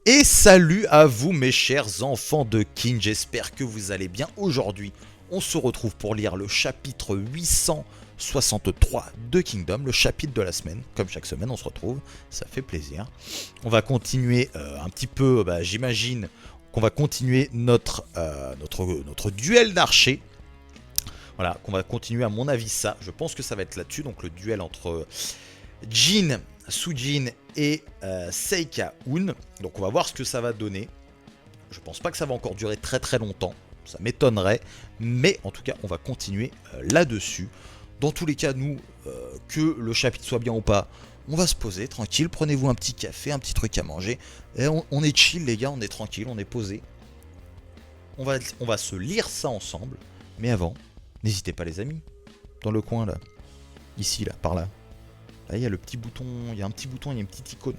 Et salut à vous mes chers enfants de King, j'espère que vous allez bien. Aujourd'hui, on se retrouve pour lire le chapitre 863 de Kingdom, le chapitre de la semaine. Comme chaque semaine, on se retrouve, ça fait plaisir. On va continuer un petit peu, j'imagine qu'on va continuer notre duel d'archers. Voilà, qu'on va continuer à mon avis ça. Je pense que ça va être là-dessus, donc le duel entre Jin, Sujin et Seika-un. Donc on va voir ce que ça va donner. Je pense pas que ça va encore durer très très longtemps. Ça m'étonnerait. Mais en tout cas, on va continuer là-dessus. Dans tous les cas, nous, que le chapitre soit bien ou pas, on va se poser tranquille. Prenez-vous un petit café, un petit truc à manger. Et on est chill les gars, on est tranquille, on est posé. On va se lire ça ensemble. Mais avant, n'hésitez pas les amis. Dans le coin là. Ici là, par là. Là, il y a le petit bouton, il y a un petit bouton, il y a une petite icône.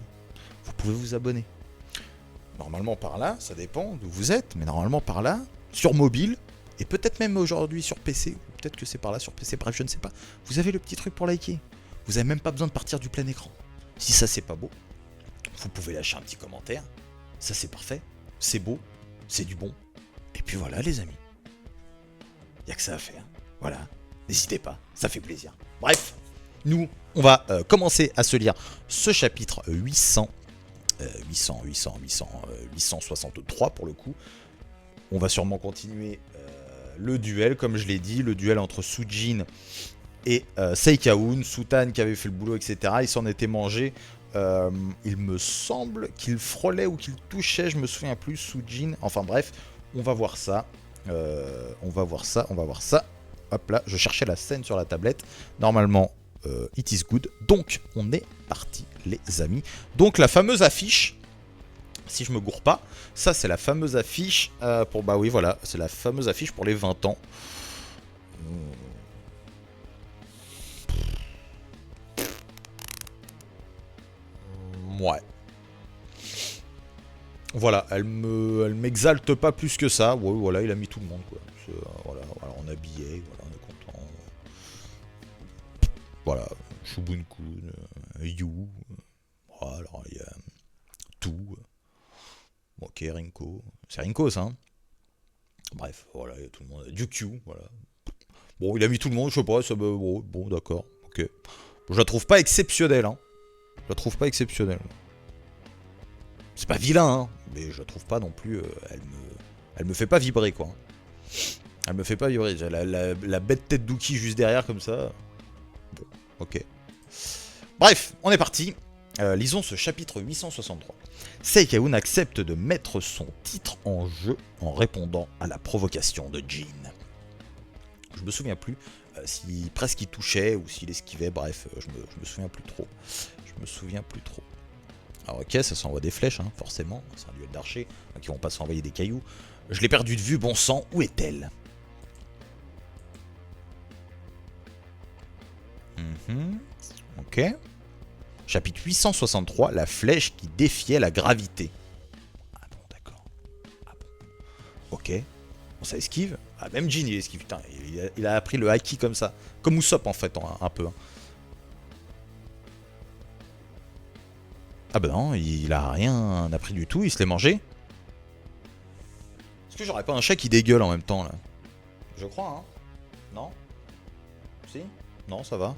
Vous pouvez vous abonner. Normalement par là, ça dépend d'où vous êtes, mais normalement par là, sur mobile, et peut-être même aujourd'hui sur PC, ou peut-être que c'est par là sur PC, bref, je ne sais pas. Vous avez le petit truc pour liker. Vous n'avez même pas besoin de partir du plein écran. Si ça c'est pas beau, vous pouvez lâcher un petit commentaire. Ça c'est parfait, c'est beau, c'est du bon. Et puis voilà les amis. Il n'y a que ça à faire. Voilà, n'hésitez pas, ça fait plaisir. Bref. Nous, on va commencer à se lire ce chapitre 863 pour le coup. On va sûrement continuer le duel, comme je l'ai dit, le duel entre Sujin et Seika-un. Sutan qui avait fait le boulot, etc. Il s'en était mangé. Il me semble qu'il frôlait ou qu'il touchait, je me souviens plus, Sujin. Enfin bref, on va voir ça. On va voir ça. Hop là, je cherchais la scène sur la tablette. Normalement... it is good. Donc, on est parti, les amis. Donc, la fameuse affiche, si je me gourre pas, ça, c'est la fameuse affiche pour... Bah oui, voilà, c'est la fameuse affiche pour les 20 ans. Ouais. Voilà, elle m'exalte pas plus que ça. Ouais, voilà, il a mis tout le monde, quoi. Voilà, on a billet, voilà, on est content. Voilà, Shubun-kun, Yu, voilà, alors il y a tout. Ok, Rinko. C'est Rinko ça, hein. Bref, voilà, il y a tout le monde. Ryukyu, voilà. Bon, il a mis tout le monde, je sais pas, ça me... Bon, d'accord, ok. Je la trouve pas exceptionnelle, hein. Je la trouve pas exceptionnelle. C'est pas vilain, hein, mais je la trouve pas non plus... elle me fait pas vibrer, quoi. Elle me fait pas vibrer. La bête tête d'Uki juste derrière, comme ça... Bon, ok. Bref, on est parti. Lisons ce chapitre 863. Seika-un accepte de mettre son titre en jeu en répondant à la provocation de Jin. Je me souviens plus si presque il touchait ou s'il esquivait, bref, je me souviens plus trop. Alors ok, ça s'envoie des flèches, hein, forcément, c'est un duel d'archers, donc ils vont pas s'envoyer des cailloux. Je l'ai perdu de vue, bon sang, où est-elle? Ok. Chapitre 863, la flèche qui défiait la gravité. Ah bon, d'accord. Ah bon. Ok. Bon, ça esquive. Ah, même Jin, il esquive. Putain, il a appris le haki comme ça. Comme Usopp, en fait, un peu. Ah bah non, il a rien appris du tout, il se l'est mangé. Est-ce que j'aurais pas un chat qui dégueule en même temps, là? Je crois, hein. Non? Si? Non, ça va.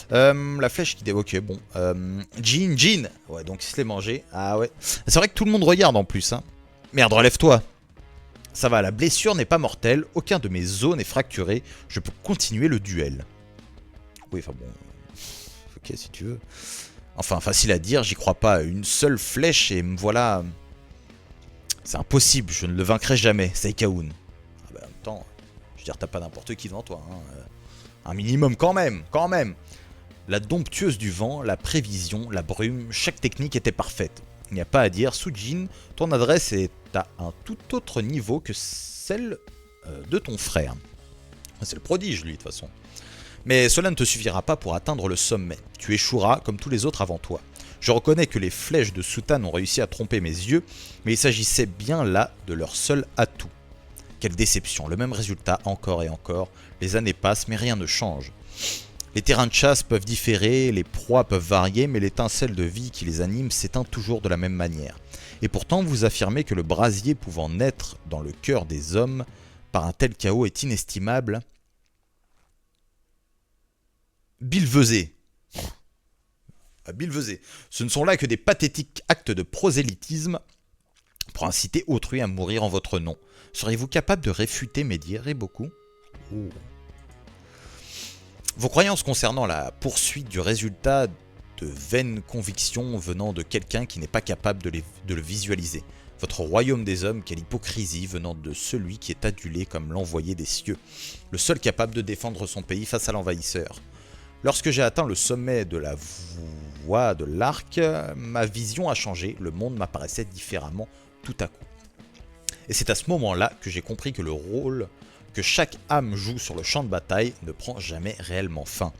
La flèche qui ok, bon. Jin. Ouais, donc il se l'est mangé. Ah ouais. C'est vrai que tout le monde regarde en plus, hein. Merde, relève-toi. Ça va, la blessure n'est pas mortelle. Aucun de mes os n'est fracturé. Je peux continuer le duel. Oui, enfin bon. Ok, si tu veux. Enfin, facile à dire, j'y crois pas. Une seule flèche et me voilà. C'est impossible, je ne le vaincrai jamais. Seika-un. Ah bah en même temps, je veux dire, t'as pas n'importe qui devant toi, hein. Un minimum quand même. La domptueuse du vent, la prévision, la brume, chaque technique était parfaite. Il n'y a pas à dire, Sujin, ton adresse est à un tout autre niveau que celle de ton frère. C'est le prodige, lui, de toute façon. Mais cela ne te suffira pas pour atteindre le sommet. Tu échoueras comme tous les autres avant toi. Je reconnais que les flèches de Sutan ont réussi à tromper mes yeux, mais il s'agissait bien là de leur seul atout. Quelle déception, le même résultat encore et encore. Les années passent, mais rien ne change. Les terrains de chasse peuvent différer, les proies peuvent varier, mais l'étincelle de vie qui les anime s'éteint toujours de la même manière. Et pourtant, vous affirmez que le brasier pouvant naître dans le cœur des hommes par un tel chaos est inestimable. Billevesé. Billevesé. Ce ne sont là que des pathétiques actes de prosélytisme pour inciter autrui à mourir en votre nom. Seriez-vous capable de réfuter mes dires et beaucoup? Vos croyances concernant la poursuite du résultat de vaines convictions venant de quelqu'un qui n'est pas capable de le visualiser. Votre royaume des hommes, quelle hypocrisie venant de celui qui est adulé comme l'envoyé des cieux, le seul capable de défendre son pays face à l'envahisseur. Lorsque j'ai atteint le sommet de la voie de l'arc, ma vision a changé, le monde m'apparaissait différemment tout à coup. Et c'est à ce moment-là que j'ai compris que le rôle que chaque âme joue sur le champ de bataille ne prend jamais réellement fin.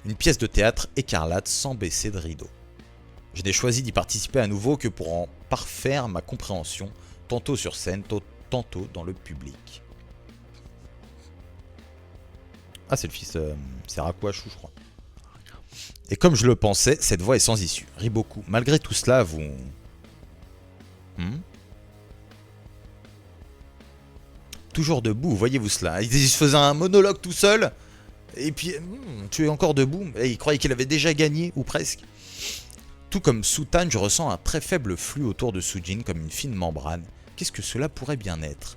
Une pièce de théâtre écarlate sans baisser de rideau. Je n'ai choisi d'y participer à nouveau que pour en parfaire ma compréhension, tantôt sur scène, tantôt dans le public. Ah, c'est le fils, c'est Rakuachu, je crois. Et comme je le pensais, cette voie est sans issue. Riboku, malgré tout cela, vous... Toujours debout, voyez-vous cela? Il se faisait un monologue tout seul, et puis tu es encore debout, et il croyait qu'il avait déjà gagné, ou presque. Tout comme Sutan, je ressens un très faible flux autour de Sujin comme une fine membrane. Qu'est-ce que cela pourrait bien être?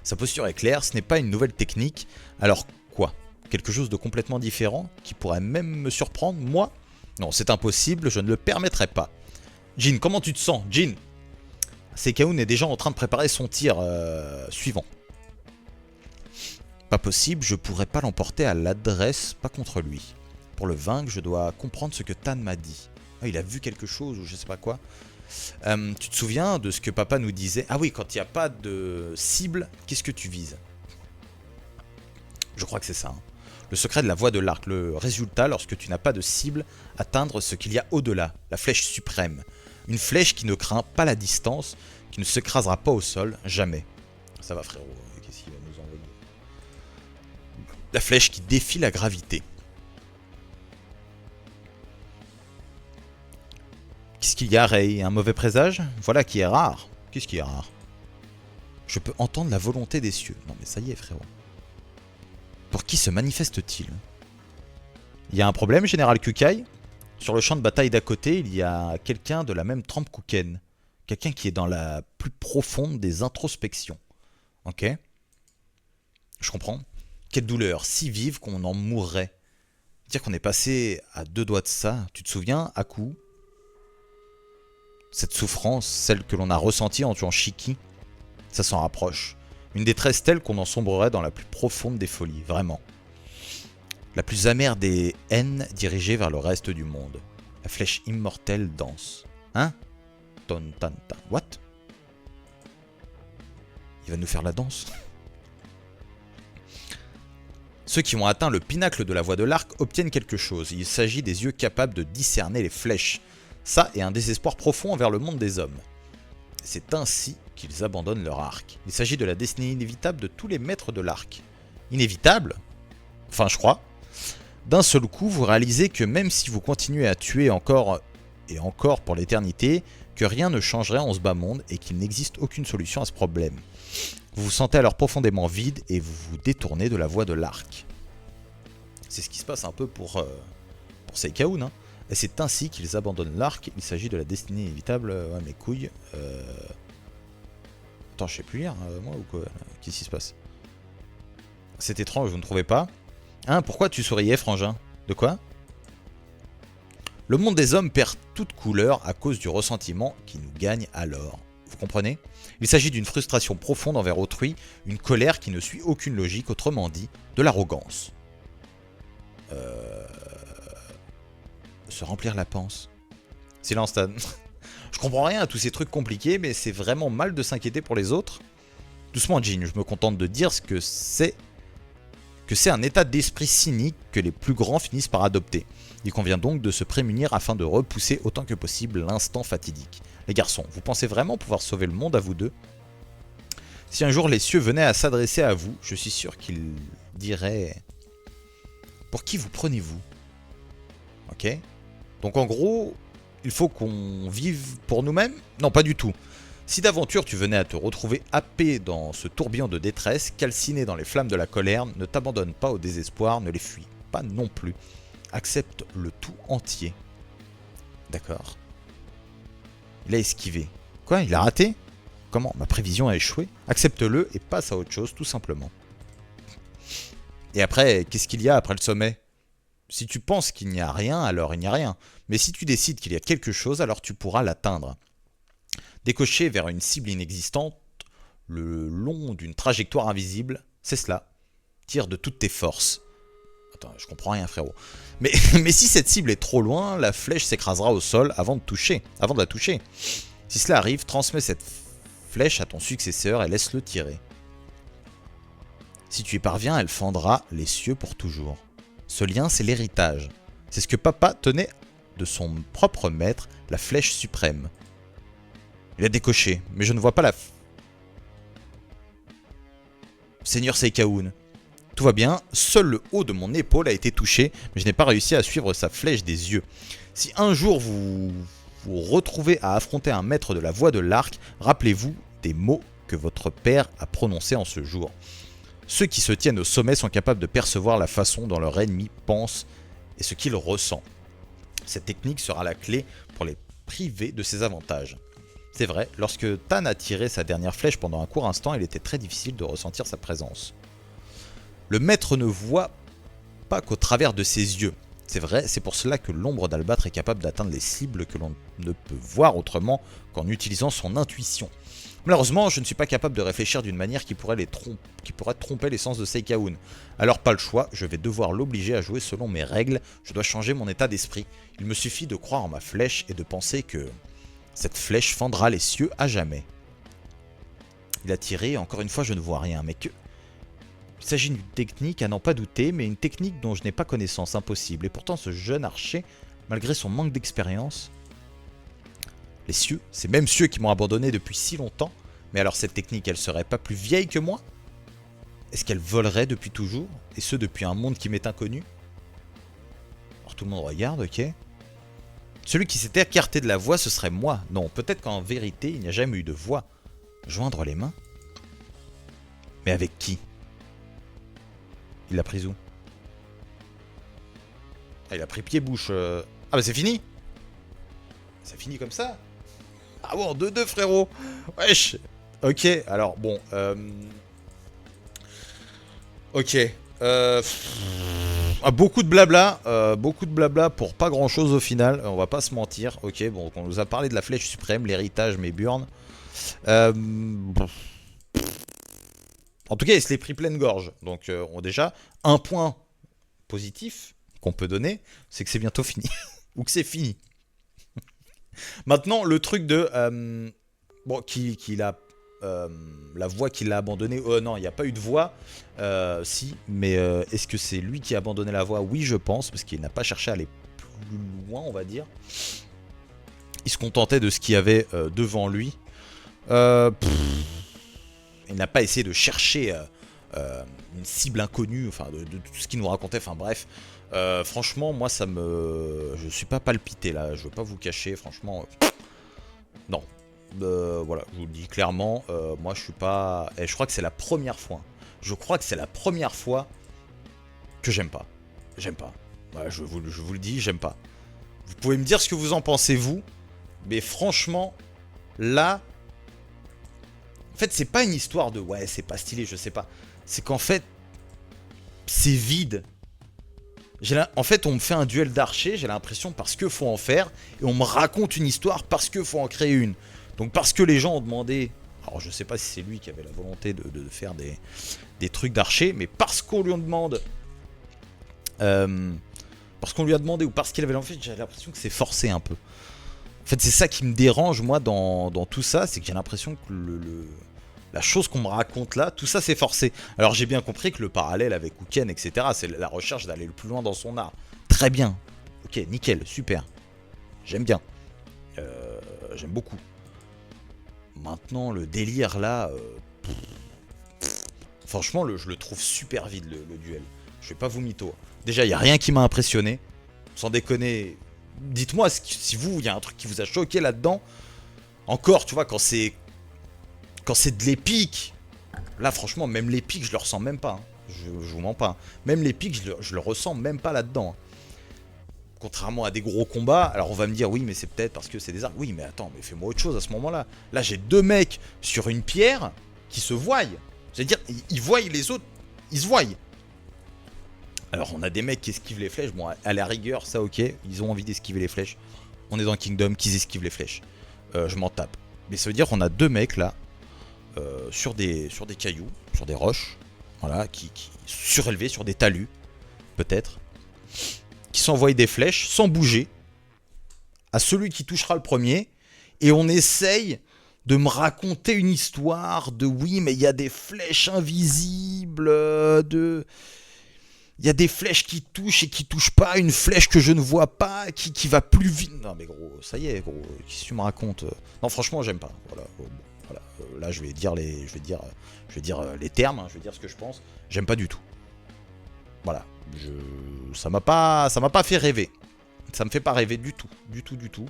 Sa posture est claire, ce n'est pas une nouvelle technique, alors quoi? Quelque chose de complètement différent, qui pourrait même me surprendre, moi? Non, c'est impossible, je ne le permettrai pas. Jin, comment tu te sens, Jin? Sekaun est déjà en train de préparer son tir suivant. Pas possible, je pourrais pas l'emporter à l'adresse, pas contre lui. Pour le vaincre, je dois comprendre ce que Tan m'a dit. Ah, il a vu quelque chose ou je sais pas quoi. Tu te souviens de ce que papa nous disait? Ah oui, quand il n'y a pas de cible, qu'est-ce que tu vises? Je crois que c'est ça. Hein. Le secret de la voie de l'arc, le résultat lorsque tu n'as pas de cible, atteindre ce qu'il y a au-delà, la flèche suprême. Une flèche qui ne craint pas la distance, qui ne s'écrasera pas au sol, jamais. Ça va frérot, qu'est-ce qu'il va nous envoyer? La flèche qui défie la gravité. Qu'est-ce qu'il y a, Rei? Un mauvais présage? Voilà qui est rare. Qu'est-ce qui est rare? Je peux entendre la volonté des cieux. Non mais ça y est frérot. Pour qui se manifeste-t-il? Il y a un problème, Général Kukai? Sur le champ de bataille d'à côté, il y a quelqu'un de la même trempe qu'Uken. Quelqu'un qui est dans la plus profonde des introspections. Ok? Je comprends. Quelle douleur, si vive qu'on en mourrait. Dire qu'on est passé à 2 doigts de ça. Tu te souviens, Aku? Cette souffrance, celle que l'on a ressentie en tuant Shiki, ça s'en rapproche. Une détresse telle qu'on en sombrerait dans la plus profonde des folies, vraiment. La plus amère des haines dirigées vers le reste du monde. La flèche immortelle danse. Hein? Ton tan tan. What? Il va nous faire la danse? Ceux qui ont atteint le pinacle de la voie de l'arc obtiennent quelque chose. Il s'agit des yeux capables de discerner les flèches. Ça est un désespoir profond envers le monde des hommes. C'est ainsi qu'ils abandonnent leur arc. Il s'agit de la destinée inévitable de tous les maîtres de l'arc. Inévitable? Enfin, je crois. D'un seul coup, vous réalisez que même si vous continuez à tuer encore et encore pour l'éternité, que rien ne changerait en ce bas monde et qu'il n'existe aucune solution à ce problème. Vous vous sentez alors profondément vide et vous vous détournez de la voie de l'arc. C'est ce qui se passe un peu pour Sekaun, hein. Et c'est ainsi qu'ils abandonnent l'arc. Il s'agit de la destinée inévitable. Ouais, mes couilles. Attends, je sais plus lire, moi ou quoi? Qu'est-ce qui se passe? C'est étrange, vous ne trouvez pas? Hein, pourquoi tu souriais, frangin? De quoi? Le monde des hommes perd toute couleur à cause du ressentiment qui nous gagne alors. Vous comprenez? Il s'agit d'une frustration profonde envers autrui, une colère qui ne suit aucune logique, autrement dit, de l'arrogance. Se remplir la panse. Silence, Stan. Je comprends rien à tous ces trucs compliqués, mais c'est vraiment mal de s'inquiéter pour les autres. Doucement, Jin, je me contente de dire ce que c'est un état d'esprit cynique que les plus grands finissent par adopter. Il convient donc de se prémunir afin de repousser autant que possible l'instant fatidique. Les garçons, vous pensez vraiment pouvoir sauver le monde à vous deux? Si un jour les cieux venaient à s'adresser à vous, je suis sûr qu'ils diraient Pour qui vous prenez-vous? Ok. Donc en gros, il faut qu'on vive pour nous-mêmes? Non, pas du tout. Si d'aventure tu venais à te retrouver happé dans ce tourbillon de détresse, calciné dans les flammes de la colère, ne t'abandonne pas au désespoir, ne les fuis pas non plus. Accepte le tout entier. D'accord. Il a esquivé. Quoi? Il a raté? Comment? Ma prévision a échoué? Accepte-le et passe à autre chose, tout simplement. Et après, qu'est-ce qu'il y a après le sommet? Si tu penses qu'il n'y a rien, alors il n'y a rien. Mais si tu décides qu'il y a quelque chose, alors tu pourras l'atteindre. Décocher vers une cible inexistante, le long d'une trajectoire invisible, c'est cela. Tire de toutes tes forces. Attends, je comprends rien, frérot. Mais si cette cible est trop loin, la flèche s'écrasera au sol avant de la toucher. Si cela arrive, transmets cette flèche à ton successeur et laisse-le tirer. Si tu y parviens, elle fendra les cieux pour toujours. Ce lien, c'est l'héritage. C'est ce que papa tenait de son propre maître, la flèche suprême. Il a décoché, mais je ne vois pas la... Seigneur Seikaun. Tout va bien, seul le haut de mon épaule a été touché, mais je n'ai pas réussi à suivre sa flèche des yeux. Si un jour vous vous retrouvez à affronter un maître de la voie de l'arc, rappelez-vous des mots que votre père a prononcés en ce jour. Ceux qui se tiennent au sommet sont capables de percevoir la façon dont leur ennemi pense et ce qu'il ressent. Cette technique sera la clé pour les priver de ses avantages. C'est vrai, lorsque Tan a tiré sa dernière flèche pendant un court instant, il était très difficile de ressentir sa présence. Le maître ne voit pas qu'au travers de ses yeux. C'est vrai, c'est pour cela que l'ombre d'Albâtre est capable d'atteindre les cibles que l'on ne peut voir autrement qu'en utilisant son intuition. Malheureusement, je ne suis pas capable de réfléchir d'une manière qui pourrait tromper les sens de Seikaun. Alors pas le choix, je vais devoir l'obliger à jouer selon mes règles, je dois changer mon état d'esprit. Il me suffit de croire en ma flèche et de penser que cette flèche fendra les cieux à jamais. Il a tiré, encore une fois je ne vois rien, mais que... Il s'agit d'une technique à n'en pas douter, mais une technique dont je n'ai pas connaissance, impossible. Et pourtant ce jeune archer, malgré son manque d'expérience... Les cieux, ces mêmes cieux qui m'ont abandonné depuis si longtemps. Mais alors cette technique, elle serait pas plus vieille que moi? Est-ce qu'elle volerait depuis toujours? Et ce, depuis un monde qui m'est inconnu? Alors tout le monde regarde, ok. Celui qui s'était écarté de la voie, ce serait moi. Non, peut-être qu'en vérité, il n'y a jamais eu de voie. Joindre les mains? Mais avec qui? Il l'a prise où? Ah, il a pris pied-bouche. Ah bah c'est fini? C'est fini comme ça? Ah bon, 2-2 frérot. Wesh. Ok, alors bon. Ok. Beaucoup de blabla pour pas grand chose au final. On va pas se mentir. Ok, bon, on nous a parlé de la flèche suprême, l'héritage, mais burn. En tout cas, il se l'est pris pleine gorge. Donc, déjà, un point positif qu'on peut donner, c'est que c'est bientôt fini. Ou que c'est fini. Maintenant, le truc de... bon, qu'il a... la voix qui l'a abandonné. Non, il n'y a pas eu de voix. Si, mais est-ce que c'est lui qui a abandonné la voix? Oui, je pense, parce qu'il n'a pas cherché à aller plus loin, on va dire. Il se contentait de ce qu'il y avait devant lui. Il n'a pas essayé de chercher une cible inconnue, enfin, de tout ce qu'il nous racontait, enfin bref. Franchement, moi, ça me... Je suis pas palpité, là, je veux pas vous cacher, franchement... Non. Voilà, je vous le dis clairement, moi je suis pas... Et je crois que c'est la première fois. Je crois que c'est la première fois que j'aime pas. J'aime pas. Ouais, je vous le dis, j'aime pas. Vous pouvez me dire ce que vous en pensez, vous. Mais franchement, là... En fait, c'est pas une histoire de... Ouais, c'est pas stylé, je sais pas. C'est qu'en fait, c'est vide. En fait, on me fait un duel d'archers, j'ai l'impression, parce qu'il faut en faire. Et on me raconte une histoire parce qu'il faut en créer une. Donc parce que les gens ont demandé, alors je sais pas si c'est lui qui avait la volonté de faire des trucs d'archer, mais parce qu'on lui en demande, parce qu'on lui a demandé ou parce qu'il avait l'envie, j'ai l'impression que c'est forcé un peu. En fait, c'est ça qui me dérange moi dans tout ça, c'est que j'ai l'impression que la chose qu'on me raconte là, tout ça c'est forcé. Alors j'ai bien compris que le parallèle avec Uken, etc., c'est la recherche d'aller le plus loin dans son art. Très bien. Ok, nickel, super. J'aime bien. J'aime beaucoup. Maintenant, le délire là, franchement, je le trouve super vide le duel. Je vais pas vous mytho. Déjà, il n'y a rien qui m'a impressionné. Sans déconner. Dites-moi si vous, il y a un truc qui vous a choqué là-dedans. Encore, tu vois, quand c'est de l'épique. Là, franchement, même l'épique, je le ressens même pas. Hein. Je vous mens pas. Hein. Même l'épique, je le ressens même pas là-dedans. Hein. Contrairement à des gros combats, alors on va me dire, oui, mais c'est peut-être parce que c'est des arcs. Oui, mais attends, mais fais-moi autre chose à ce moment-là. Là, j'ai deux mecs sur une pierre qui se voient. C'est-à-dire, ils voient les autres, ils se voient. Alors, on a des mecs qui esquivent les flèches. Bon, à la rigueur, ça, ok. Ils ont envie d'esquiver les flèches. On est dans Kingdom, qu'ils esquivent les flèches. Je m'en tape. Mais ça veut dire qu'on a deux mecs, là, sur des cailloux, sur des roches. Voilà, qui surélevés sur des talus, peut-être. Qui s'envoient des flèches, sans bouger, à celui qui touchera le premier. Et on essaye de me raconter une histoire de oui, mais il y a des flèches invisibles, il y a des flèches qui touchent et qui touchent pas, une flèche que je ne vois pas, qui va plus vite. Non mais gros, ça y est gros, qu'est-ce que tu me racontes? Non franchement j'aime pas. Voilà, voilà. Là je vais dire les termes, hein, je vais dire ce que je pense. J'aime pas du tout. Voilà, ça m'a pas fait rêver. Ça me fait pas rêver du tout, du tout, du tout.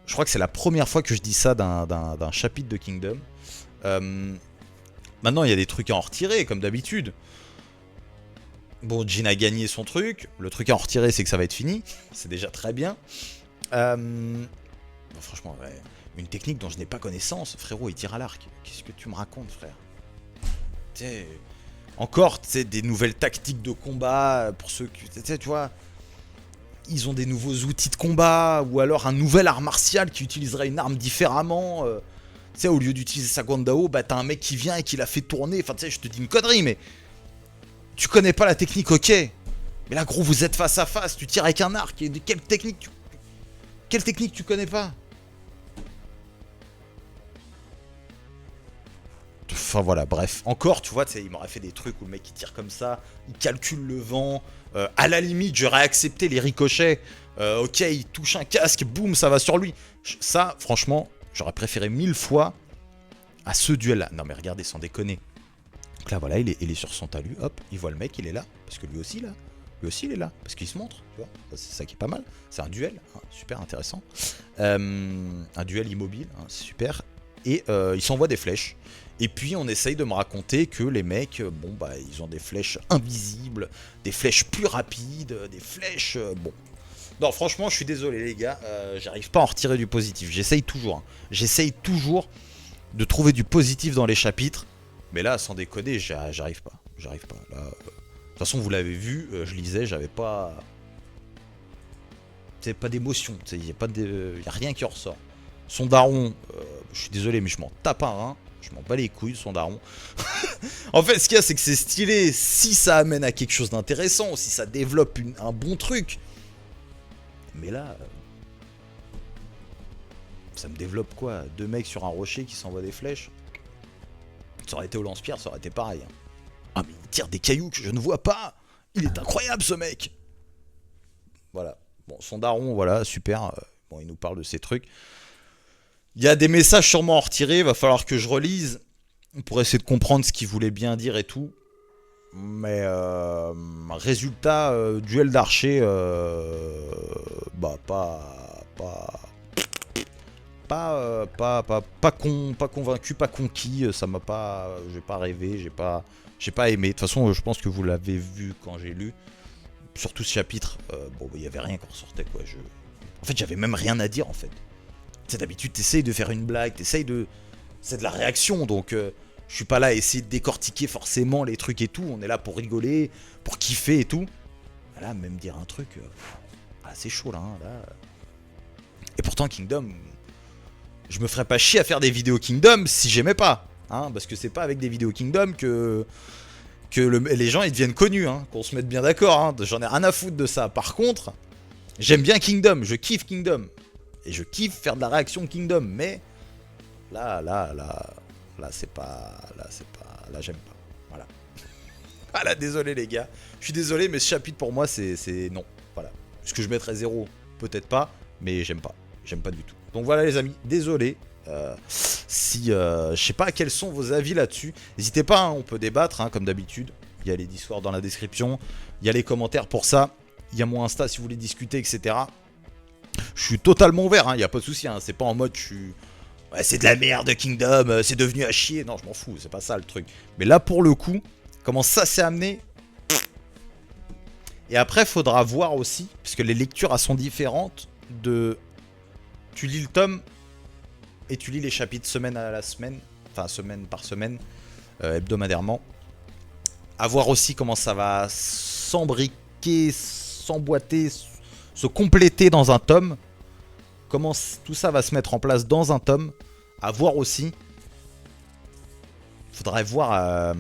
Je crois que c'est la première fois que je dis ça d'un chapitre de Kingdom. Maintenant il y a des trucs à en retirer comme d'habitude. Bon, Jin a gagné son truc. Le truc à en retirer, c'est que ça va être fini. C'est déjà très bien. Bon, franchement, ouais, une technique dont je n'ai pas connaissance. Frérot, il tire à l'arc. Qu'est-ce que tu me racontes, frère? T'sais, encore, tu sais, des nouvelles tactiques de combat. Pour ceux qui... Tu vois, ils ont des nouveaux outils de combat. Ou alors un nouvel art martial qui utiliserait une arme différemment. Tu sais, au lieu d'utiliser sa Guandao, bah t'as un mec qui vient et qui la fait tourner. Enfin, tu sais, je te dis une connerie, mais... Tu connais pas la technique, ok. Mais là, gros, vous êtes face à face, tu tires avec un arc. Et de quelle technique tu connais pas? Enfin voilà, bref. Encore, tu vois, il m'aurait fait des trucs où le mec il tire comme ça, il calcule le vent. À la limite, j'aurais accepté les ricochets. Ok, il touche un casque, boum, ça va sur lui. Ça, franchement, j'aurais préféré 1000 fois à ce duel-là. Non mais regardez, sans déconner. Donc là, voilà, il est sur son talus, hop, il voit le mec, il est là, parce que lui aussi, là, il est là, parce qu'il se montre, tu vois, c'est ça qui est pas mal, c'est un duel, hein, super intéressant, un duel immobile, hein, c'est super, et il s'envoie des flèches, et puis on essaye de me raconter que les mecs, bon, bah, ils ont des flèches invisibles, des flèches plus rapides, des flèches, bon. Non, franchement, je suis désolé, les gars, j'arrive pas à en retirer du positif, j'essaye toujours de trouver du positif dans les chapitres. Mais là, sans déconner, j'arrive pas. Là, de toute façon, vous l'avez vu, je lisais, j'avais pas... C'est pas d'émotion, il y a rien qui en ressort. Son daron, je suis désolé, mais je m'en tape un rein. Je m'en bats les couilles de son daron. En fait, ce qu'il y a, c'est que c'est stylé si ça amène à quelque chose d'intéressant, si ça développe un bon truc. Mais là... ça me développe quoi? Deux mecs sur un rocher qui s'envoient des flèches? Ça aurait été au lance-pierre, ça aurait été pareil. Hein. Ah mais il tire des cailloux que je ne vois pas. Il est incroyable ce mec. Voilà. Bon, son daron, voilà, super. Bon, il nous parle de ces trucs. Il y a des messages sûrement à en retirer. Il va falloir que je relise pour essayer de comprendre ce qu'il voulait bien dire et tout. Mais résultat, duel d'archer, bah pas convaincu, pas conquis, ça m'a pas, j'ai pas rêvé, j'ai pas aimé. De toute façon, je pense que vous l'avez vu quand j'ai lu, surtout ce chapitre. Bon, il y avait rien qui ressortait quoi. En fait, j'avais même rien à dire en fait. Tu sais, d'habitude, t'essayes de faire une blague, c'est de la réaction, donc je suis pas là à essayer de décortiquer forcément les trucs et tout. On est là pour rigoler, pour kiffer et tout. Là, même dire un truc, c'est chaud là, hein, là. Et pourtant, Kingdom. Je me ferais pas chier à faire des vidéos Kingdom si j'aimais pas. Hein, parce que c'est pas avec des vidéos Kingdom que les gens ils deviennent connus. Hein, qu'on se mette bien d'accord. Hein, j'en ai rien à foutre de ça. Par contre, j'aime bien Kingdom. Je kiffe Kingdom. Et je kiffe faire de la réaction Kingdom. Mais là, c'est pas. Là, j'aime pas. Voilà. Ah là, désolé les gars. Je suis désolé, mais ce chapitre pour moi, c'est non. Voilà. Est-ce que je mettrais 0? Peut-être pas. Mais j'aime pas. J'aime pas du tout. Donc voilà les amis, désolé. Je sais pas quels sont vos avis là-dessus. N'hésitez pas, hein, on peut débattre hein, comme d'habitude. Il Il y a les Discord dans la description. Il y a les commentaires pour ça. Il y a mon Insta si vous voulez discuter, etc. Je suis totalement ouvert, il n'y a pas de souci. C'est pas en mode je suis... Ouais, c'est de la merde Kingdom, c'est devenu à chier. Non, je m'en fous, c'est pas ça le truc. Mais là, pour le coup, comment ça s'est amené. Et après, faudra voir aussi, parce que les lectures elles sont différentes de... Tu lis le tome et tu lis les chapitres semaine à la semaine. Enfin, semaine par semaine, hebdomadairement. À voir aussi comment ça va s'embriquer, s'emboîter, se compléter dans un tome. Comment tout ça va se mettre en place dans un tome. À voir aussi. Faudrait voir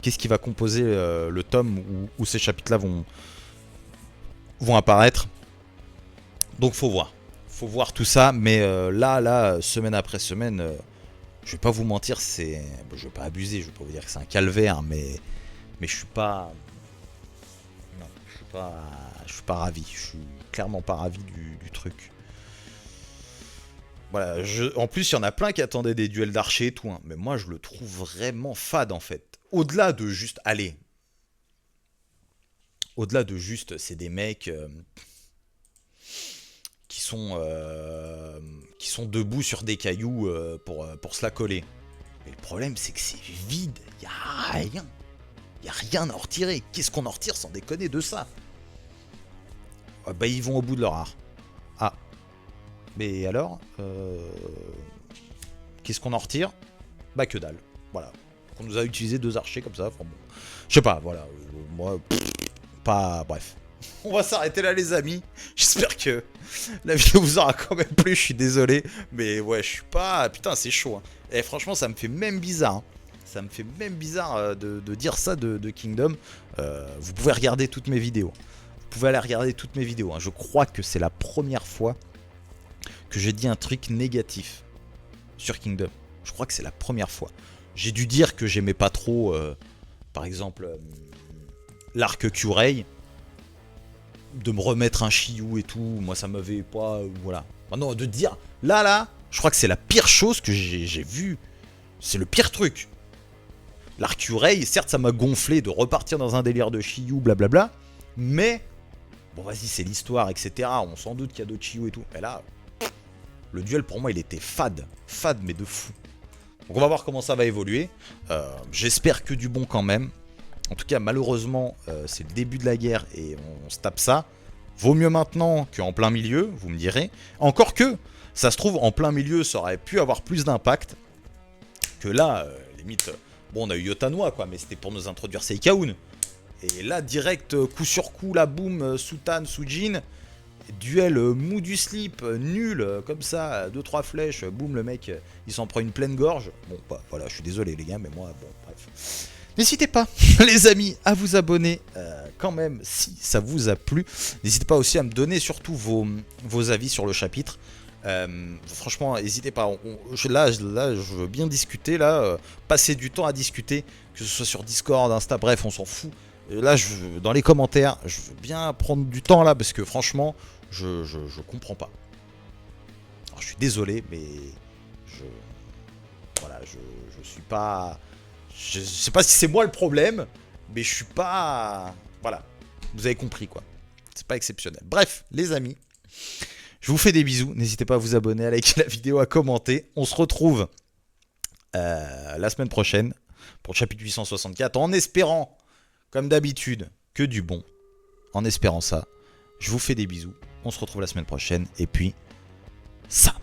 qu'est-ce qui va composer le tome où ces chapitres-là vont apparaître. Donc faut voir. Faut voir tout ça. Mais là, semaine après semaine, je vais pas vous mentir, c'est... Bon, je vais pas abuser, je vais pas vous dire que c'est un calvaire, mais je suis pas... Non, je suis pas ravi. Je suis clairement pas ravi du truc. Voilà, en plus, il y en a plein qui attendaient des duels d'archers et tout, mais moi, je le trouve vraiment fade, en fait. Au-delà de juste... Allez. Au-delà de juste... C'est des mecs... qui sont debout sur des cailloux pour se la coller. Mais le problème, c'est que c'est vide. Il n'y a rien. Il n'y a rien à en retirer. Qu'est-ce qu'on en retire sans déconner de ça? Bah, ils vont au bout de leur art. Ah. Mais alors qu'est-ce qu'on en retire? Bah, que dalle. Voilà. On nous a utilisé 2 archers comme ça. Enfin, bon. Je sais pas, voilà. Moi, pas... Bref. On va s'arrêter là les amis. J'espère que la vidéo vous aura quand même plu. Je suis désolé. Mais ouais, je suis pas... Putain, c'est chaud. Et franchement, ça me fait même bizarre. Ça me fait même bizarre de dire ça de Kingdom. Vous pouvez regarder toutes mes vidéos. Vous pouvez aller regarder toutes mes vidéos. Je crois que c'est la première fois que j'ai dit un truc négatif sur Kingdom. Je crois que c'est la première fois. J'ai dû dire que j'aimais pas trop, par exemple, l'arc Q-Ray. De me remettre un Chiyu et tout, moi ça m'avait pas... voilà. Maintenant, de dire... Là, je crois que c'est la pire chose que j'ai vue. C'est le pire truc. L'arc Ray, certes ça m'a gonflé de repartir dans un délire de Chiyu, blablabla. Mais... Bon vas-y, c'est l'histoire, etc. On s'en doute qu'il y a d'autres Chiyu et tout. Mais là... Le duel pour moi il était fade. Fade mais de fou. Donc on va voir comment ça va évoluer. J'espère que du bon quand même. En tout cas, malheureusement, c'est le début de la guerre et on se tape ça. Vaut mieux maintenant qu'en plein milieu, vous me direz. Encore que, ça se trouve, en plein milieu, ça aurait pu avoir plus d'impact. Que là, limite, bon, on a eu Yotanwa, quoi, mais c'était pour nous introduire Seikaun. Et là, direct, coup sur coup, la boum, Sutan, Sujin. Duel mou du slip, nul, comme ça, 2-3 flèches, boum, le mec, il s'en prend une pleine gorge. Bon, bah, voilà, je suis désolé, les gars, mais moi, bon, bref. N'hésitez pas, les amis, à vous abonner quand même si ça vous a plu. N'hésitez pas aussi à me donner surtout vos avis sur le chapitre. Franchement, n'hésitez pas. Là, je veux bien discuter, passer du temps à discuter, que ce soit sur Discord, Insta, bref, on s'en fout. Et là, dans les commentaires, je veux bien prendre du temps là, parce que franchement, je comprends pas. Alors, je suis désolé, mais voilà, je suis pas... Je sais pas si c'est moi le problème, mais je suis pas... Voilà, vous avez compris quoi. C'est pas exceptionnel. Bref, les amis, je vous fais des bisous. N'hésitez pas à vous abonner, à liker la vidéo, à commenter. On se retrouve la semaine prochaine pour le chapitre 864, en espérant, comme d'habitude, que du bon. En espérant ça, je vous fais des bisous. On se retrouve la semaine prochaine. Et puis, ça.